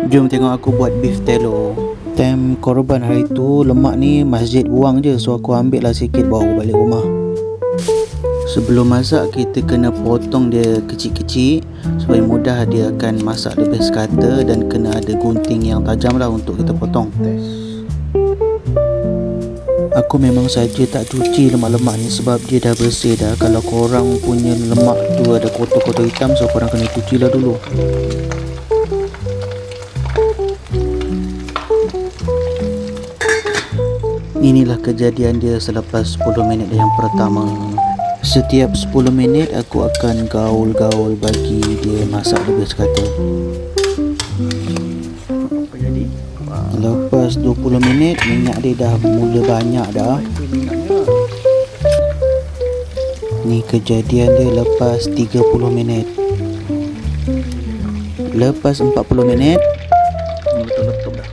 Jom tengok aku buat beef telur. Time korban hari tu, lemak ni masjid buang je, so aku ambil lah sikit bawa balik rumah. Sebelum masak, kita kena potong dia kecil-kecil supaya mudah dia akan masak lebih sekata, dan kena ada gunting yang tajam lah untuk kita potong. Aku memang saja tak cuci lemak-lemak ni sebab dia dah bersih dah. Kalau korang punya lemak tu ada kotor-kotor hitam, so korang kena cuci lah dulu. Inilah kejadian dia selepas 10 minit yang pertama. Setiap 10 minit aku akan gaul-gaul bagi dia masak lebih sekata. Lepas 20 minit minyak dia dah mula banyak dah. Ni kejadian dia lepas 30 minit. Lepas 40 minit letup dah.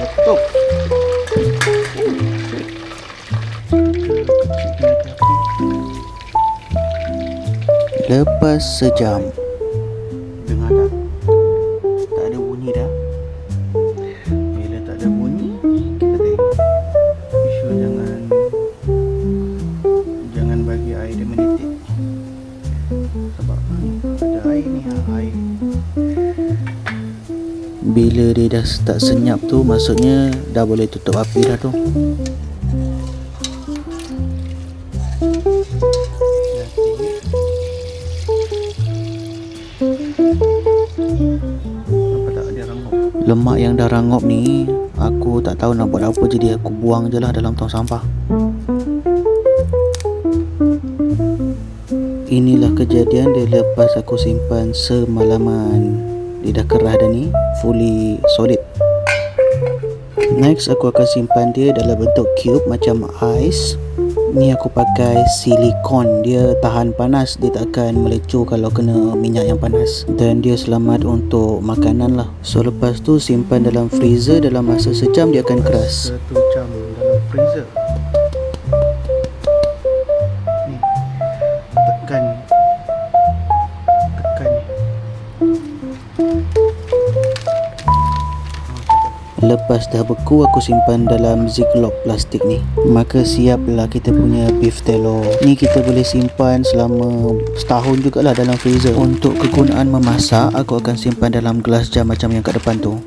Letup. Lepas sejam, dengar tak? Tak ada bunyi dah. Bila tak ada bunyi, kita tengok. Isu jangan bagi air dia menitik. Sebab ada air ni, air. Bila dia dah start senyap tu, maksudnya dah boleh tutup api dah tu. Lemak yang dah rangup ni, aku tak tahu nak buat apa, jadi aku buang je lah dalam tong sampah. Inilah kejadian dia lepas aku simpan semalaman. Dia dah kerah dah ni, fully solid. Next aku akan simpan dia dalam bentuk cube macam ais. Ni aku pakai silikon, dia tahan panas, dia tak akan melecur kalau kena minyak yang panas, dan dia selamat untuk makanan lah. So lepas tu simpan dalam freezer, dalam masa sejam dia akan keras. 1 jam dalam freezer. Ni tekan Lepas dah beku, aku simpan dalam ziplock plastik ni. Maka siaplah kita punya beef telur. Ni kita boleh simpan selama setahun jugalah dalam freezer. Untuk kegunaan memasak, aku akan simpan dalam gelas jam macam yang kat depan tu.